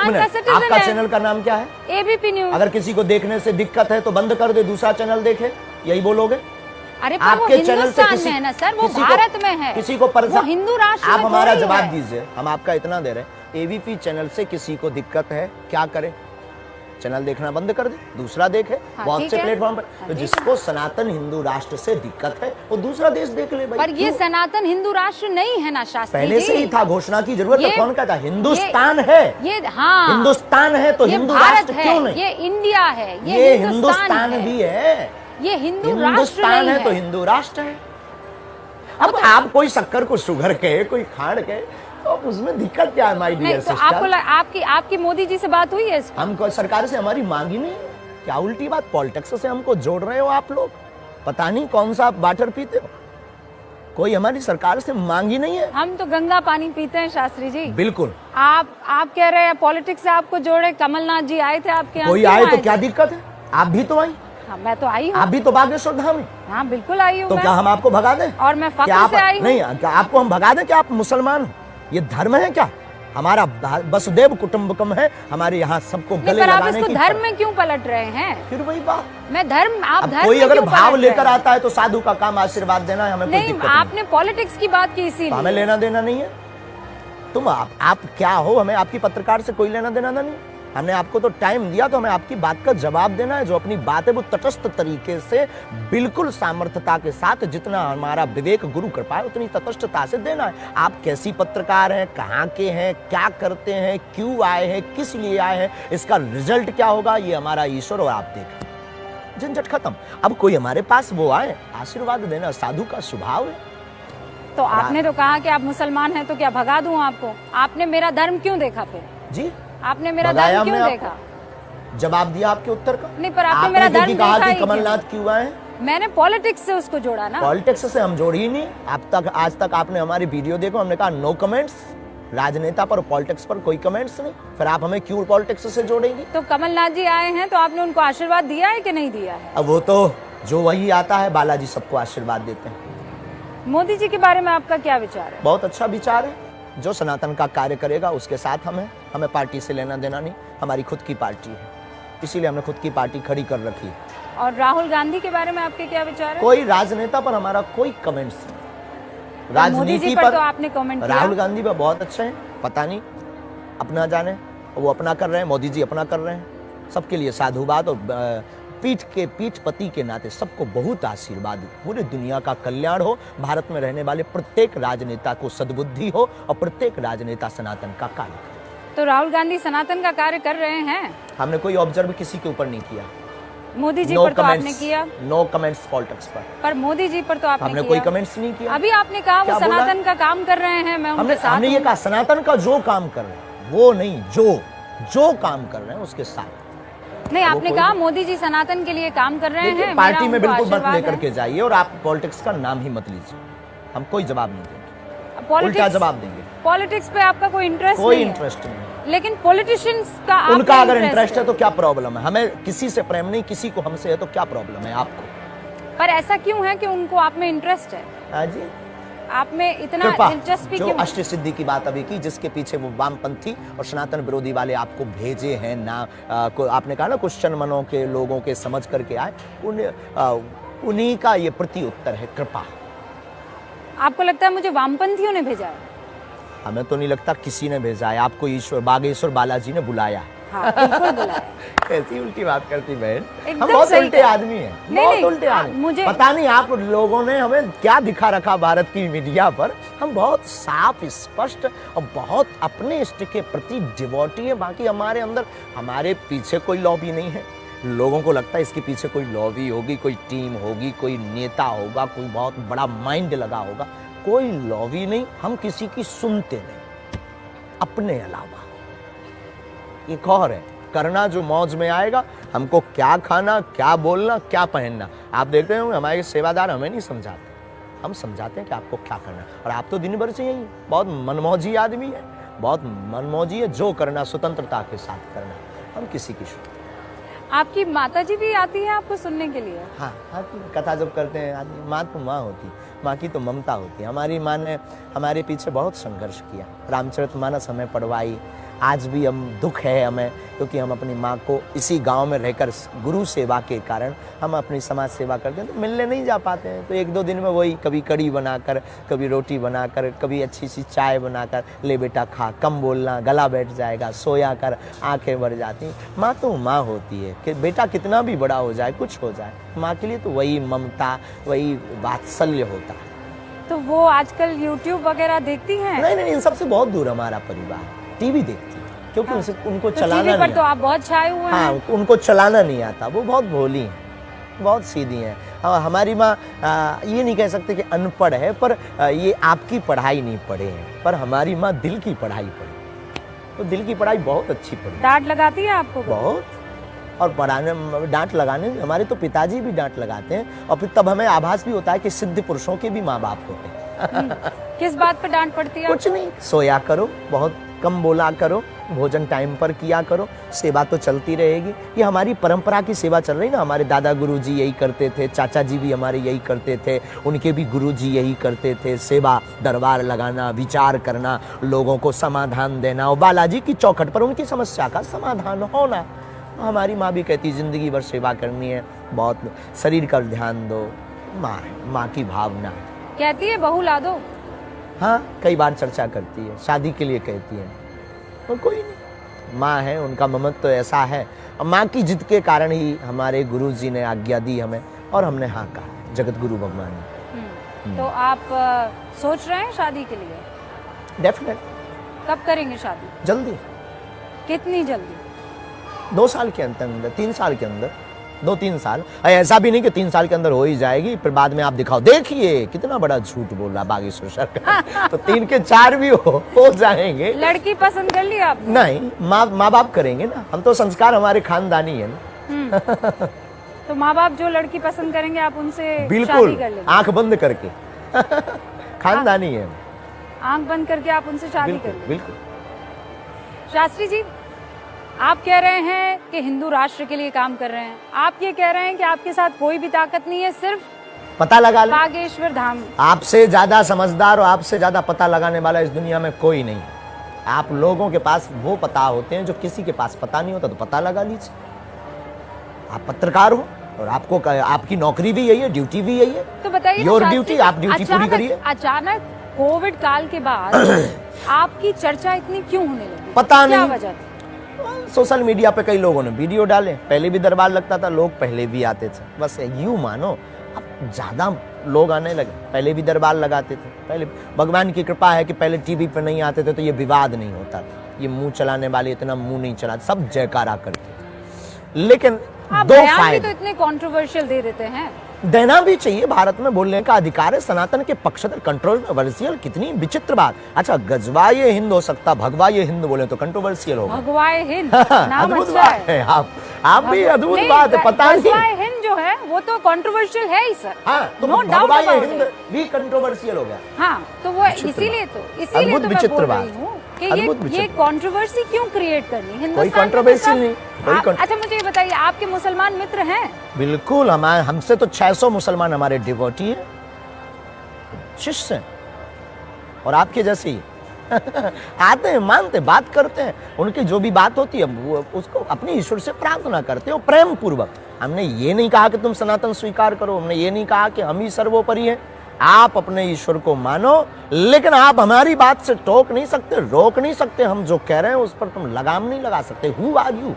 Speaker 2: मिनट, आपका चैनल का नाम क्या है?
Speaker 1: ABP news.
Speaker 2: अगर किसी को देखने से दिक्कत है तो बंद कर दे, दूसरा चैनल देखे, यही बोलोगे?
Speaker 1: अरे आपके चैनल से किसी है ना सर, वो भारत में है,
Speaker 2: किसी को परेशान,
Speaker 1: हिंदू राष्ट्र।
Speaker 2: आप हमारा जवाब दीजिए, हम आपका इतना दे रहे हैं। एबीपी चैनल से किसी को दिक्कत है, क्या करे? चैनल देखना बंद कर दे, दूसरा देखे। बहुत से प्लेटफॉर्म पर तो जिसको सनातन हिंदू राष्ट्र से दिक्कत है वो दूसरा देश देख ले भाई।
Speaker 1: पर ये सनातन हिंदू राष्ट्र नहीं है ना शास्त्री जी?
Speaker 2: पहले से ही था, घोषणा की जरूरत है। कौन कहता? हिंदुस्तान है ये,
Speaker 1: हाँ
Speaker 2: हिंदुस्तान है तो हिंदू राष्ट्र क्यों नहीं?
Speaker 1: ये इंडिया है,
Speaker 2: ये हिंदुस्तान भी है,
Speaker 1: ये
Speaker 2: हिंदुस्तान है तो हिंदू राष्ट्र है। अब आप कोई शक्कर को शुगर के, कोई खाड़ के, तो उसमें दिक्कत क्या है माय डियर सिस्टर?
Speaker 1: आपको आपकी मोदी जी से बात हुई है?
Speaker 2: हमको सरकार से हमारी मांगी नहीं। क्या उल्टी बात, पॉलिटिक्स से हमको जोड़ रहे हो आप लोग? पता नहीं कौन सा आप वाटर पीते हो, कोई हमारी सरकार से मांगी नहीं है।
Speaker 1: हम तो गंगा पानी पीते हैं शास्त्री जी।
Speaker 2: बिल्कुल।
Speaker 1: आप कह रहे हैं पॉलिटिक्स से आपको जोड़े, कमलनाथ जी आए थे आपके यहाँ?
Speaker 2: कोई आए तो क्या दिक्कत है? आप भी तो आई।
Speaker 1: हाँ, मैं तो आई हूँ।
Speaker 2: आप भी तो बागेश्वर धाम है।
Speaker 1: हाँ बिल्कुल आई हूँ।
Speaker 2: तो क्या हम आपको भगा दें?
Speaker 1: और मैं फख्र से आई हूँ।
Speaker 2: नहीं, क्या आपको हम भगा दें? क्या आप मुसलमान हो? ये धर्म है क्या? हमारा वसुदेव कुटुंबकम है, हमारे यहाँ सबको गले लगाने की।
Speaker 1: धर्म में क्यों पलट रहे हैं?
Speaker 2: फिर वही बात,
Speaker 1: मैं धर्म, आप धर्म
Speaker 2: कोई अगर भाव लेकर आता है तो साधु का काम आशीर्वाद देना है, हमें कोई दिक्कत नहीं।
Speaker 1: आपने पॉलिटिक्स की बात की, इसीलिए
Speaker 2: हमें लेना देना नहीं है। तुम आप क्या हो? हमें आपकी पत्रकार से कोई लेना देना नहीं। हमने आपको तो टाइम दिया तो हमें आपकी बात का जवाब देना है। जो अपनी बात है वो तटस्थ तरीके से, बिल्कुल सामर्थ्यता के साथ, जितना हमारा विवेक गुरु कृपा है उतनी तटस्थता से देना है। आप कैसी पत्रकार हैं, कहाँ के हैं, क्या करते हैं, क्यों आए हैं, किस लिए आए हैं, इसका रिजल्ट क्या होगा, ये हमारा ईश्वर और आप देखें। झंझट खत्म। अब कोई हमारे पास वो आए, आशीर्वाद देना साधु का स्वभाव है।
Speaker 1: तो आपने तो कहा कि आप मुसलमान हैं, तो क्या भगा दूं आपको? आपने मेरा धर्म क्यों देखा फिर?
Speaker 2: जी,
Speaker 1: आपने मेरा धर्म क्यों देखा? जवाब
Speaker 2: दिया आपके उत्तर का।
Speaker 1: नहीं, पर आपने मेरा धर्म देखा ही
Speaker 2: कमलनाथ क्यों आए?
Speaker 1: मैंने पॉलिटिक्स से उसको जोड़ा ना।
Speaker 2: पॉलिटिक्स से हम जोड़ी ही नहीं। आज तक आपने हमारी वीडियो देखो, हमने कहा नो कमेंट्स, राजनेता पर, पॉलिटिक्स पर कोई कमेंट्स नहीं। फिर आप हमें क्यों पॉलिटिक्स से जोड़ेंगी?
Speaker 1: तो कमलनाथ जी आए हैं तो आपने उनको आशीर्वाद दिया है कि नहीं दिया है?
Speaker 2: अब वो तो जो वही आता है, बालाजी सबको आशीर्वाद देते हैं।
Speaker 1: मोदी जी के बारे में आपका क्या विचार है?
Speaker 2: बहुत अच्छा विचार है। जो सनातन का कार्य करेगा उसके साथ हमें पार्टी से लेना देना नहीं। हमारी खुद की पार्टी है, इसीलिए हमने खुद की पार्टी खड़ी कर रखी है।
Speaker 1: और राहुल गांधी के बारे में आपके क्या विचार है?
Speaker 2: कोई राजनेता पर हमारा कोई कमेंट्स नहीं। राजनीति पर तो
Speaker 1: आपने कमेंट किया।
Speaker 2: राहुल गांधी पर बहुत अच्छे हैं, पता नहीं अपना जाने, वो अपना कर रहे हैं, मोदी जी अपना कर रहे हैं। सबके लिए साधुवाद और पीठ पति के नाते सबको बहुत आशीर्वाद। पूरी दुनिया का कल्याण हो, भारत में रहने वाले प्रत्येक राजनेता को सद्बुद्धि हो और प्रत्येक राजनेता सनातन का कार्य करे।
Speaker 1: तो राहुल गांधी सनातन का कार्य कर रहे हैं?
Speaker 2: हमने कोई ऑब्जर्व किसी के ऊपर नहीं किया।
Speaker 1: मोदी जी पर तो आपने किया।
Speaker 2: नो कमेंट्स पॉलिटिक्स पर
Speaker 1: मोदी जी पर तो आपने
Speaker 2: हमने कोई कमेंट्स नहीं किया।
Speaker 1: अभी आपने कहा वो सनातन का काम कर रहे हैं, मैं उनके साथ।
Speaker 2: हमने ये कहा सनातन का जो काम कर रहे हैं, वो नहीं, जो काम कर रहे हैं उसके साथ।
Speaker 1: नहीं, आपने कहा मोदी जी सनातन के लिए काम कर रहे हैं।
Speaker 2: पार्टी में बिल्कुल मत लेकर के जाइए और आप पॉलिटिक्स का नाम ही मत लीजिए। हम कोई जवाब नहीं देंगे, उल्टा जवाब देंगे।
Speaker 1: पॉलिटिक्स पे आपका कोई इंटरेस्ट
Speaker 2: नहीं।
Speaker 1: लेकिन पॉलिटिशियंस का
Speaker 2: उनका अगर इंटरेस्ट है तो क्या प्रॉब्लम है? हमें किसी से प्रेम नहीं, किसी को हमसे है तो क्या प्रॉब्लम है आपको?
Speaker 1: पर ऐसा क्यों है कि उनको आप में इंटरेस्ट है?
Speaker 2: हाँ जी,
Speaker 1: आप में इतना दिलचस्पी क्यों?
Speaker 2: जो अष्ट सिद्धि की बात अभी की, जिसके पीछे वो वामपंथी और सनातन विरोधी वाले आपको भेजे हैं ना, आपने कहा ना क्वेश्चन मनों के लोगों के समझ करके आए, उन्हीं का ये प्रति उत्तर है, कृपा।
Speaker 1: आपको लगता है मुझे वामपंथियों ने भेजा है?
Speaker 2: हमें तो नहीं लगता किसी ने भेजा है आपको, ईश्वर बागेश्वर बालाजी ने बुलाया।
Speaker 1: हाँ, बिल्कुल बुलाया।
Speaker 2: कैसी उल्टी बात करती बहन, हम बहुत उल्टे आदमी हैं, बहुत उल्टे आदमी।
Speaker 1: मुझे
Speaker 2: पता नहीं आप लोगों ने हमें क्या दिखा रखा भारत की मीडिया पर। हम बहुत साफ, स्पष्ट और बहुत अपने इष्ट के प्रति डिवोटी है। बाकी हमारे अंदर, हमारे पीछे कोई लॉबी नहीं है। लोगों को लगता है इसके पीछे कोई लॉबी होगी, कोई टीम होगी, कोई नेता होगा, कोई बहुत बड़ा माइंड लगा होगा। कोई लॉवी नहीं, हम किसी की सुनते नहीं अपने अलावा। एक और है, करना जो मौज में आएगा, हमको क्या खाना, क्या बोलना, क्या पहनना। आप देखते होंगे हमारे सेवादार हमें नहीं समझाते, हम समझाते हैं कि आपको क्या करना। और आप तो दिन भर से यही बहुत मनमौजी आदमी है, बहुत मनमौजी है, जो करना स्वतंत्रता के साथ करना, हम किसी की सुनते।
Speaker 1: आपकी माताजी भी आती है आपको सुनने के लिए?
Speaker 2: हाँ, कथा जब करते हैं आदमी, माँ तो माँ होती, माँ की तो ममता होती है। हमारी माँ ने हमारे पीछे बहुत संघर्ष किया, रामचरितमानस हमें पढ़वाई। आज भी हम दुख है हमें, क्योंकि हम अपनी माँ को इसी गांव में रहकर गुरु सेवा के कारण हम अपनी समाज सेवा करते हैं, तो मिलने नहीं जा पाते हैं। तो एक दो दिन में वही कभी कड़ी बनाकर, कभी रोटी बनाकर, कभी अच्छी सी चाय बनाकर, ले बेटा खा, कम बोलना, गला बैठ जाएगा, सोया कर, आंखें भर जाती। माँ तो माँ होती है कि बेटा कितना भी बड़ा हो जाए, कुछ हो जाए, माँ के लिए तो वही ममता, वही वात्सल्य होता है।
Speaker 1: तो वो आजकल YouTube वगैरह देखती हैं?
Speaker 2: नहीं, इन सबसे बहुत दूर हमारा परिवार। टीवी देखती है, क्योंकि
Speaker 1: हाँ।
Speaker 2: उनको
Speaker 1: तो
Speaker 2: चलाना
Speaker 1: टीवी पर
Speaker 2: नहीं
Speaker 1: तो
Speaker 2: आता।
Speaker 1: आप बहुत छाए हुए
Speaker 2: हाँ,
Speaker 1: हैं।
Speaker 2: उनको चलाना नहीं आता, वो बहुत भोली हैं, बहुत सीधी हैं। हमारी माँ ये नहीं कह सकते कि अनपढ़ है, पर ये आपकी पढ़ाई नहीं पढ़े हैं, पर हमारी माँ दिल की पढ़ाई पढ़ी, तो दिल की पढ़ाई बहुत अच्छी पढ़ी।
Speaker 1: डांट लगाती है आपको?
Speaker 2: बहुत। और पढ़ाने, डांट लगाने, हमारे तो पिताजी भी डांट लगाते हैं, और फिर तब हमें आभास भी होता है कि सिद्ध पुरुषों के भी माँ बाप होते हैं।
Speaker 1: किस बात पर डांट पड़ती है?
Speaker 2: कुछ नहीं, सोया करो, बहुत कम बोला करो, भोजन टाइम पर किया करो, सेवा तो चलती रहेगी। ये हमारी परंपरा की सेवा चल रही ना, हमारे दादा गुरु जी यही करते थे, चाचा जी भी हमारे यही करते थे, उनके भी गुरु जी यही करते थे, सेवा, दरबार लगाना, विचार करना, लोगों को समाधान देना, और बालाजी की चौखट पर उनकी समस्या का समाधान होना। हमारी माँ भी कहती जिंदगी भर सेवा करनी है, बहुत शरीर का ध्यान दो। माँ है, माँ की भावना है।
Speaker 1: कहती है बहू ला दो?
Speaker 2: हाँ, कई बार चर्चा करती है, शादी के लिए कहती है, और कोई नहीं, माँ है, उनका ममत्व तो ऐसा है। और माँ की जिद के कारण ही हमारे गुरु जी ने आज्ञा दी हमें, और हमने हाँ कहा, जगत गुरु भगवान ने।
Speaker 1: तो आप सोच रहे हैं शादी के लिए?
Speaker 2: डेफिनेट।
Speaker 1: कब करेंगे शादी?
Speaker 2: जल्दी,
Speaker 1: कितनी जल्दी?
Speaker 2: 2 साल के अंदर, 3 साल के अंदर, 2-3 साल। ऐसा भी नहीं कि 3 साल के अंदर हो ही जाएगी, फिर बाद में आप दिखाओ, देखिए कितना बड़ा झूठ बोल रहा बागेश्वर सरकार। तो 3 के 4 भी हो जाएंगे।
Speaker 1: लड़की पसंद कर ली आपने?
Speaker 2: नहीं, माँ बाप करेंगे ना, हम तो संस्कार हमारे खानदानी है ना।
Speaker 1: तो माँ बाप जो लड़की पसंद करेंगे आप उनसे
Speaker 2: बिल्कुल,
Speaker 1: शादी कर लेंगे?
Speaker 2: आंख बंद करके। खानदानी है।
Speaker 1: आंख बंद करके आप उनसे शादी कर
Speaker 2: बिल्कुल
Speaker 1: लेंगे?
Speaker 2: बिल्कुल।
Speaker 1: शास्त्री जी, आप कह रहे हैं कि हिंदू राष्ट्र के लिए काम कर रहे हैं, आप ये कह रहे हैं कि आपके साथ कोई भी ताकत नहीं है, सिर्फ
Speaker 2: पता लगा ले।
Speaker 1: बागेश्वर धाम।
Speaker 2: आपसे ज्यादा समझदार और आपसे ज्यादा पता लगाने वाला इस दुनिया में कोई नहीं है। आप लोगों के पास वो पता होते हैं जो किसी के पास पता नहीं होता, तो पता लगा लीजिए। आप पत्रकार हो, और आपको आपकी नौकरी भी यही है, ड्यूटी भी यही है।
Speaker 1: तो बताइए ना
Speaker 2: योर
Speaker 1: शास्त्री
Speaker 2: ड्यूटी,
Speaker 1: जी,
Speaker 2: आप ड्यूटी पूरी करिए।
Speaker 1: अचानक कोविड काल के बाद आपकी चर्चा इतनी क्यों होने लगी?
Speaker 2: पता
Speaker 1: क्या
Speaker 2: नहीं।
Speaker 1: वजह थी?
Speaker 2: सोशल मीडिया पे कई लोगों ने वीडियो डाले, पहले भी दरबार लगता था, लोग पहले भी आते थे, बस यूं मानो। अब ज्यादा लोग आने लगे, पहले भी दरबार लगाते थे, पहले भगवान की कृपा है कि पहले टीवी पे नहीं आते थे, तो ये विवाद नहीं होता था, ये मुंह चलाने वाले इतना मुंह नहीं चलाते, सब जयकारा करते थे। लेकिन
Speaker 1: आप
Speaker 2: दो
Speaker 1: बयान भी
Speaker 2: फायदे
Speaker 1: तो इतने कंट्रोवर्शियल दे देते हैं।
Speaker 2: देना भी चाहिए, भारत में बोलने का अधिकार है, सनातन के पक्षधर। कंट्रोवर्शियल कितनी विचित्र बात। अच्छा, गजवा ये हिंद हो सकता, भगवा ये हिंद बोले तो कंट्रोवर्शियल होगा।
Speaker 1: भगवाए हिंद नाम
Speaker 2: अद्भुत
Speaker 1: अच्छा
Speaker 2: बात है। आप भी अद्भुत
Speaker 1: नहीं,
Speaker 2: बात है, पता नहीं।
Speaker 1: गजवाए हिंद जो है वो तो कंट्रोवर्शियल है ही सर।
Speaker 2: हाँ, तो
Speaker 1: No doubt
Speaker 2: भगवा ये
Speaker 1: about
Speaker 2: हिंद
Speaker 1: it.
Speaker 2: भी कंट्रोवर्शियल हो गया।
Speaker 1: हाँ, तो वो इसीलिए तो
Speaker 2: अद्भुत
Speaker 1: मैं
Speaker 2: विचित्र
Speaker 1: बोल
Speaker 2: बात।
Speaker 1: रही हूँ कि
Speaker 2: अद्भुत
Speaker 1: ये
Speaker 2: विचित्र।
Speaker 1: कंट्रोवर्सी क्यों क्रिएट करनी
Speaker 2: कोई
Speaker 1: हिंदुस्तान में?
Speaker 2: कंट्रोवर्सी नहीं, कोई
Speaker 1: अच्छा, मुझे ये बताइए, आपके मुसलमान मित्र हैं?
Speaker 2: बिल्कुल, हमसे तो 600 मुसलमान हमारे डिवोटी है, शिष्य हैं, और आपके जैसे ही आते हैं, मानते, बात करते हैं, उनकी जो भी बात होती है वो उसको अपने ईश्वर से प्रार्थना करते हो प्रेम पूर्वक। हमने ये नहीं कहा कि तुम सनातन स्वीकार करो, हमने ये नहीं कहा कि हम ही सर्वोपरि हैं। आप अपने ईश्वर को मानो, लेकिन आप हमारी बात से टोक नहीं सकते, रोक नहीं सकते। हम जो कह रहे हैं उस पर तुम लगाम नहीं लगा सकते। Who are you?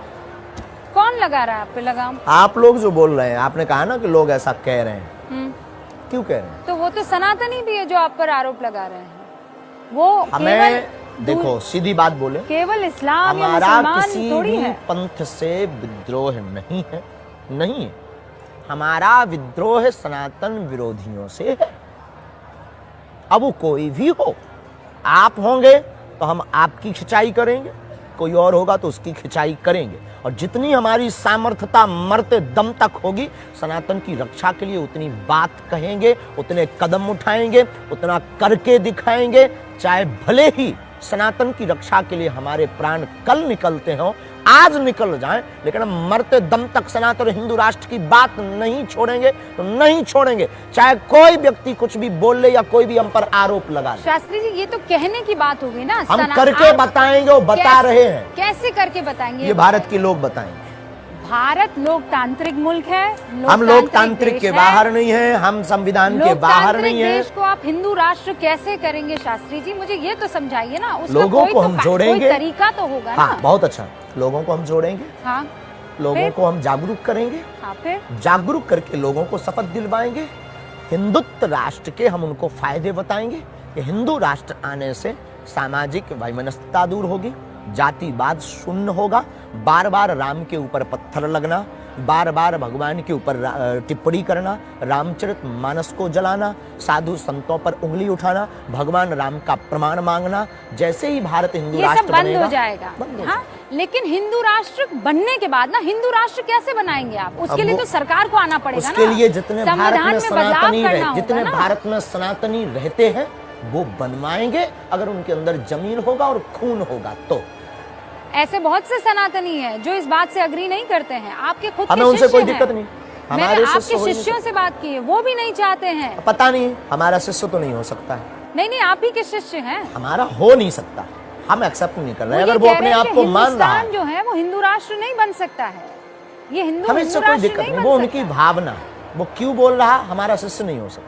Speaker 1: कौन लगा रहा है आप पे लगाम?
Speaker 2: आप लोग जो बोल रहे हैं, आपने कहा ना कि लोग ऐसा कह रहे हैं, क्यों कह रहे हैं?
Speaker 1: तो वो तो सनातनी भी है जो आप पर आरोप लगा रहे हैं। वो
Speaker 2: हमें देखो, सीधी बात बोले,
Speaker 1: केवल इस्लाम या
Speaker 2: हमारा
Speaker 1: मुसलमान
Speaker 2: किसी
Speaker 1: थोड़ी
Speaker 2: भी
Speaker 1: है।
Speaker 2: पंथ से विद्रोह नहीं है, नहीं है। हमारा विद्रोह सनातन विरोधियों से है। अब वो कोई भी हो, आप होंगे तो हम आपकी खिंचाई करेंगे, कोई और होगा तो उसकी खिंचाई करेंगे। और जितनी हमारी सामर्थ्यता मरते दम तक होगी सनातन की रक्षा के लिए उतनी बात कहेंगे, उतने कदम उठाएंगे, उतना करके दिखाएंगे। चाहे भले ही सनातन की रक्षा के लिए हमारे प्राण कल निकलते हों, आज निकल जाएं, लेकिन हम मरते दम तक सनातन हिंदू राष्ट्र की बात नहीं छोड़ेंगे, तो नहीं छोड़ेंगे। चाहे कोई व्यक्ति कुछ भी बोल ले या कोई भी हम पर आरोप लगा ले।
Speaker 1: शास्त्री जी, ये तो कहने की बात हो गई ना,
Speaker 2: हम करके बताएंगे, वो बता रहे हैं।
Speaker 1: कैसे करके बताएंगे?
Speaker 2: ये भारत के लोग बताएंगे।
Speaker 1: भारत लोकतांत्रिक मुल्क है,
Speaker 2: हम लोकतांत्रिक के बाहर नहीं है, हम संविधान के बाहर नहीं है।
Speaker 1: देश को आप हिंदू राष्ट्र कैसे करेंगे शास्त्री जी? मुझे ये तो समझाइए ना। उसका
Speaker 2: लोगों को हम जोड़ेंगे,
Speaker 1: कोई तरीका तो होगा ना।
Speaker 2: बहुत अच्छा, लोगों को हम जोड़ेंगे,
Speaker 1: हाँ,
Speaker 2: लोगों को हम जागरूक करेंगे,
Speaker 1: हाँ, फिर
Speaker 2: जागरूक करके लोगों को शपथ दिलवाएंगे। हिंदुत्व राष्ट्र के हम उनको फायदे बताएंगे कि हिंदू राष्ट्र आने से सामाजिक वैमनस्यता दूर होगी, जातिवाद शून्य होगा, बार बार राम के ऊपर पत्थर लगना, बार बार भगवान के ऊपर टिप्पणी करना, रामचरित मानस को जलाना, साधु संतों पर उंगली उठाना, भगवान राम का प्रमाण मांगना, जैसे ही भारत हिंदू राष्ट्र
Speaker 1: बंद हो जाएगा। हाँ, लेकिन हिंदू राष्ट्र बनने के बाद ना, हिंदू राष्ट्र कैसे बनाएंगे आप? उसके लिए तो सरकार को आना पड़ेगा ना।
Speaker 2: उसके लिए जितने भारत में सनातनी जितने
Speaker 1: ना।
Speaker 2: भारत में सनातनी रहते हैं वो बनवाएंगे, अगर उनके अंदर जमीन होगा और खून होगा तो।
Speaker 1: ऐसे बहुत से सनातनी हैं जो इस बात से अग्री नहीं करते हैं। आपके खुद
Speaker 2: हमें
Speaker 1: के
Speaker 2: उनसे कोई दिक्कत नहीं।
Speaker 1: मैंने आपके शिष्यों से बात की है, वो भी नहीं चाहते हैं।
Speaker 2: पता नहीं, हमारा शिष्य तो नहीं हो सकता है।
Speaker 1: नहीं, आप ही के शिष्य हैं।
Speaker 2: हमारा हो नहीं सकता, हम एक्सेप्ट नहीं कर रहे हैं। अगर वो अपने आप को मान रहा है,
Speaker 1: जो है वो हिंदू राष्ट्र नहीं बन सकता है। ये हिंदू
Speaker 2: हमें इससे कोई दिक्कत नहीं, वो उनकी भावना, वो क्यों बोल रहा, हमारा शिष्य नहीं हो सकता।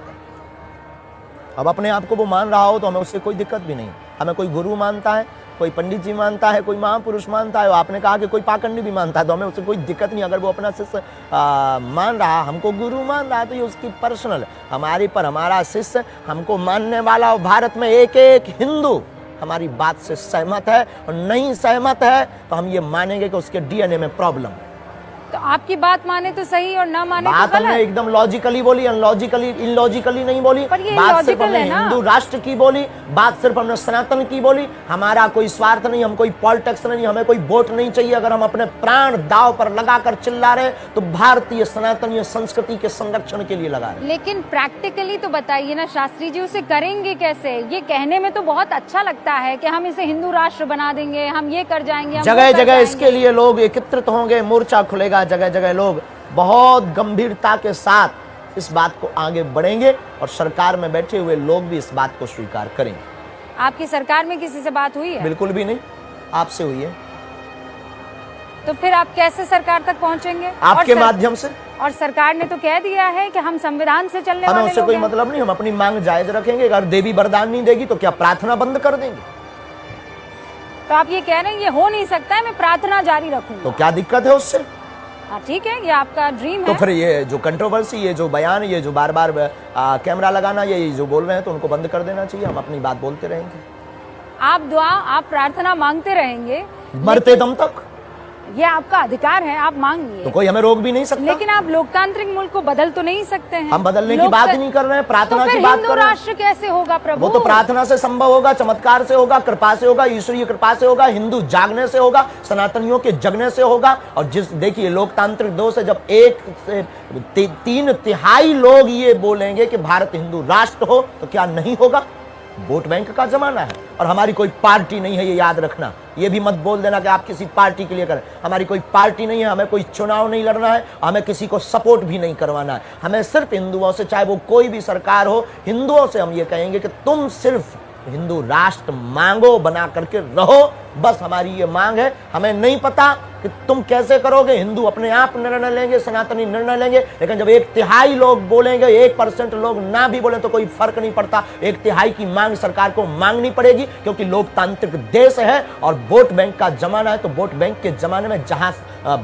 Speaker 2: अब अपने आप को वो मान रहा हो तो हमें उससे कोई दिक्कत भी नहीं। हमें कोई गुरु मानता है, कोई पंडित जी मानता है, कोई महापुरुष मानता है, आपने कहा कि कोई पाखंडी भी मानता है, तो हमें उससे कोई दिक्कत नहीं। अगर वो अपना शिष्य मान रहा, हमको गुरु मान रहा है, तो ये उसकी पर्सनल, हमारी पर हमारा शिष्य हमको मानने वाला, और भारत में एक एक हिंदू हमारी बात से सहमत है, और नहीं सहमत है तो हम ये मानेंगे कि उसके डीएनए में प्रॉब्लम।
Speaker 1: तो आपकी बात माने तो सही और ना माने
Speaker 2: बात
Speaker 1: तो गलत।
Speaker 2: हमने एकदम लॉजिकली बोली, अनलॉजिकली इलॉजिकली नहीं बोली।
Speaker 1: पर ये
Speaker 2: बात सिर्फ हमने
Speaker 1: है ना?
Speaker 2: हिंदू राष्ट्र की बोली, बात सिर्फ हमने सनातन की बोली। हमारा कोई स्वार्थ नहीं, हम कोई पॉलिटिक्स नहीं, हमें कोई वोट नहीं चाहिए। अगर हम अपने प्राण दांव पर लगाकर चिल्ला रहे तो भारतीय सनातनीय संस्कृति के संरक्षण के लिए लगा रहे।
Speaker 1: लेकिन प्रैक्टिकली तो बताइए ना शास्त्री जी, उसे करेंगे कैसे? ये कहने में तो बहुत अच्छा लगता है कि हम इसे हिंदू राष्ट्र बना देंगे, हम ये कर जाएंगे,
Speaker 2: जगह जगह इसके लिए लोग एकत्रित होंगे, मोर्चा खुलेगा, जगह जगह लोग बहुत गंभीरता के साथ इस बात को आगे बढ़ेंगे, और सरकार में बैठे हुए लोग भी इस बात को स्वीकार करेंगे।
Speaker 1: आपकी सरकार में किसी से बात हुई है?
Speaker 2: बिल्कुल भी नहीं, आपसे हुई है।
Speaker 1: तो फिर आप कैसे सरकार तक पहुंचेंगे?
Speaker 2: आपके माध्यम से।
Speaker 1: और सरकार ने तो कह दिया है कि हम संविधान से चलने वाले लोग हैं।
Speaker 2: हमें उससे कोई मतलब नहीं, हम अपनी मांग जायज रखेंगे। अगर देवी वरदान नहीं देगी तो क्या प्रार्थना बंद कर देंगे?
Speaker 1: तो आप ये कह रहे हैं ये हो नहीं सकता है, मैं प्रार्थना जारी रखूंगा।
Speaker 2: तो क्या दिक्कत है उससे?
Speaker 1: हाँ ठीक है, ये आपका ड्रीम
Speaker 2: तो
Speaker 1: है।
Speaker 2: फिर ये जो कंट्रोवर्सी, ये जो बयान, ये जो बार बार कैमरा लगाना, ये जो बोल रहे हैं, तो उनको बंद कर देना चाहिए। हम अपनी बात बोलते रहेंगे।
Speaker 1: आप दुआ, आप प्रार्थना मांगते रहेंगे
Speaker 2: मरते दम तक।
Speaker 1: ये आपका अधिकार है, आप मांगिए,
Speaker 2: तो कोई हमें रोक भी नहीं सकता।
Speaker 1: लेकिन आप लोकतांत्रिक मुल्क को बदल तो नहीं सकते हैं।
Speaker 2: हम बदलने की बात ही नहीं कर रहे हैं, प्रार्थना की बात कर रहे हैं।
Speaker 1: राष्ट्र कैसे होगा प्रभु?
Speaker 2: वो तो प्रार्थना से संभव होगा, चमत्कार से होगा, कृपा से होगा, ईश्वरीय कृपा से होगा, हिंदू जागने से होगा, सनातनियों के जगने से होगा। और जिस देखिए लोकतांत्रिक दोष है, जब 1/3 लोग ये बोलेंगे कि भारत हिंदू राष्ट्र हो तो क्या नहीं होगा? वोट बैंक का जमाना है, और हमारी कोई पार्टी नहीं है, ये याद रखना। ये भी मत बोल देना कि आप किसी पार्टी के लिए करें। हमारी कोई पार्टी नहीं है, हमें कोई चुनाव नहीं लड़ना है, हमें किसी को सपोर्ट भी नहीं करवाना है। हमें सिर्फ हिंदुओं से, चाहे वो कोई भी सरकार हो, हिंदुओं से हम ये कहेंगे कि तुम सिर्फ हिंदू राष्ट्र मांगो, बना करके रहो, बस हमारी ये मांग है। हमें नहीं पता कि तुम कैसे करोगे, हिंदू अपने आप निर्णय लेंगे, सनातनी निर्णय लेंगे, लेकिन जब 1/3 लोग बोलेंगे, 1% लोग ना भी बोले तो कोई फर्क नहीं पड़ता। 1/3 की मांग सरकार को मांगनी पड़ेगी, क्योंकि लोकतांत्रिक देश है और वोट बैंक का जमाना है। तो वोट बैंक के जमाने में जहां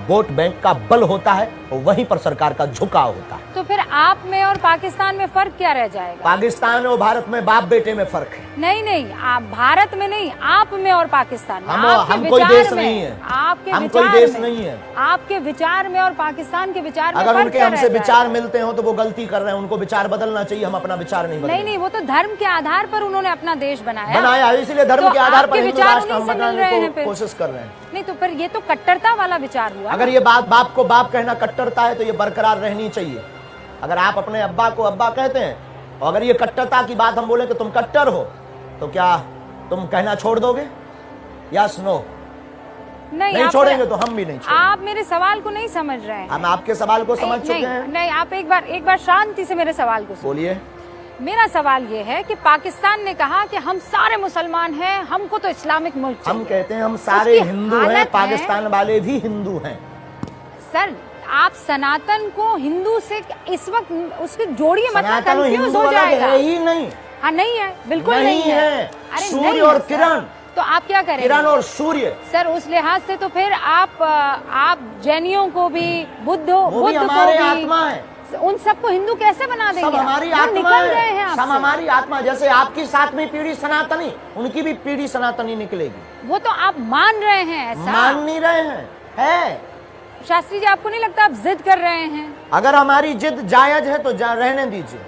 Speaker 2: वोट बैंक का बल होता है वहीं पर सरकार का झुकाव होता है।
Speaker 1: तो फिर आप में और पाकिस्तान में फर्क क्या रह जाएगा?
Speaker 2: पाकिस्तान और भारत में बाप बेटे में फर्क है।
Speaker 1: नहीं, आप भारत में नहीं, आप में और पाकिस्तान में।
Speaker 2: हम कोई देश नहीं है,
Speaker 1: आपके
Speaker 2: हम कोई देश
Speaker 1: में,
Speaker 2: नहीं है।
Speaker 1: आपके विचार में और पाकिस्तान के विचार में
Speaker 2: अगर
Speaker 1: फर्क
Speaker 2: उनके
Speaker 1: क्या
Speaker 2: हमसे
Speaker 1: रहता है?
Speaker 2: विचार मिलते हो तो वो गलती कर रहे हैं, उनको विचार बदलना चाहिए, हम अपना विचार नहीं
Speaker 1: नहीं, वो तो धर्म के आधार पर उन्होंने अपना देश बनाया,
Speaker 2: इसीलिए धर्म
Speaker 1: तो
Speaker 2: के आधार पर
Speaker 1: आपके
Speaker 2: हिंदू
Speaker 1: विचार
Speaker 2: राष्ट्र हम
Speaker 1: उन्हीं से मिल रहे
Speaker 2: बनाने
Speaker 1: हैं
Speaker 2: को
Speaker 1: फिर।
Speaker 2: कोशिश कर रहे हैं।
Speaker 1: नहीं तो फिर ये तो कट्टरता वाला विचार हुआ।
Speaker 2: अगर ये बाप को बाप कहना कट्टरता है तो ये बरकरार रहनी चाहिए। अगर आप अपने अब्बा को अब्बा कहते हैं और अगर ये कट्टरता की बात हम बोले कि तुम कट्टर हो, तो क्या तुम कहना छोड़ दोगे? Yes no? नहीं छोड़ेंगे तो हम भी नहीं छोड़ेंगे।
Speaker 1: आप मेरे सवाल को नहीं समझ रहे हैं।
Speaker 2: हम आपके सवाल को समझ चुके हैं।
Speaker 1: नहीं, आप एक बार शांति से मेरे सवाल को सुनिए।
Speaker 2: बोलिए।
Speaker 1: मेरा सवाल ये है कि पाकिस्तान ने कहा कि हम सारे मुसलमान हैं, हमको तो इस्लामिक मुल्क चाहिए।
Speaker 2: हम कहते हैं हम सारे हिंदू हैं, पाकिस्तान वाले भी हिंदू हैं।
Speaker 1: सर, आप सनातन को हिंदू से इस वक्त उसकी जोड़िए मत, कंफ्यूज हो जाएगा।
Speaker 2: है ही नहीं।
Speaker 1: हाँ, नहीं है, बिल्कुल
Speaker 2: नहीं है।
Speaker 1: अरे
Speaker 2: सूर्य और किरण,
Speaker 1: तो आप क्या करेंगे?
Speaker 2: किरण और सूर्य।
Speaker 1: सर, उस लिहाज से तो फिर आप जैनियों को भी, बुद्ध को भी,
Speaker 2: हमारे आत्मा है,
Speaker 1: उन सबको हिंदू कैसे बना देंगे?
Speaker 2: सब हमारी आत्मा है, सब हमारी आत्मा। जैसे आपकी 7वीं पीढ़ी सनातनी, उनकी भी पीढ़ी सनातनी निकलेगी।
Speaker 1: वो तो आप मान रहे हैं, ऐसा
Speaker 2: मान नहीं रहे हैं। है
Speaker 1: शास्त्री जी, आपको नहीं लगता आप जिद कर रहे हैं?
Speaker 2: अगर हमारी जिद जायज है तो रहने दीजिए।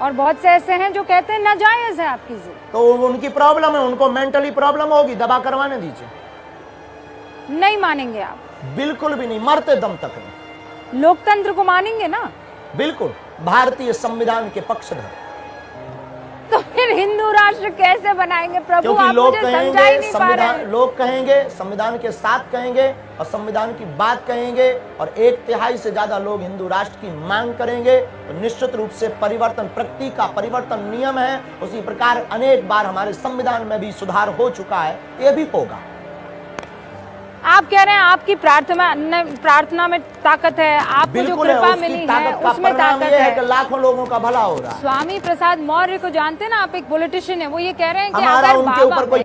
Speaker 1: और बहुत से ऐसे हैं जो कहते हैं नाजायज है आपकी जिद।
Speaker 2: तो उनकी प्रॉब्लम है, उनको मेंटली प्रॉब्लम होगी, दवा करवाने दीजिए।
Speaker 1: नहीं मानेंगे आप?
Speaker 2: बिल्कुल भी नहीं, मरते दम तक नहीं।
Speaker 1: लोकतंत्र को मानेंगे ना?
Speaker 2: बिल्कुल, भारतीय संविधान के पक्षधर।
Speaker 1: तो फिर हिंदू राष्ट्र कैसे बनाएंगे प्रभु?
Speaker 2: क्योंकि
Speaker 1: आप
Speaker 2: लोग
Speaker 1: मुझे समझा ही
Speaker 2: कहेंगे
Speaker 1: नहीं पा रहे हैं।
Speaker 2: लोग कहेंगे संविधान के साथ कहेंगे और संविधान की बात कहेंगे और 1/3 से ज्यादा लोग हिंदू राष्ट्र की मांग करेंगे, तो निश्चित रूप से परिवर्तन, प्रकृति का परिवर्तन नियम है। उसी प्रकार अनेक बार हमारे संविधान में भी सुधार हो चुका है, ये भी होगा।
Speaker 1: आप कह रहे हैं आपकी प्रार्थना में ताकत है, आपको जो कृपा मिली है उसमें ताकत है
Speaker 2: कि लाखों लोगों का भला हो रहा है।
Speaker 1: स्वामी प्रसाद मौर्य को जानते हैं ना आप, एक पॉलिटिशियन है, वो ये कह रहे हैं कि
Speaker 2: हमारा
Speaker 1: अगर
Speaker 2: उनके ऊपर कोई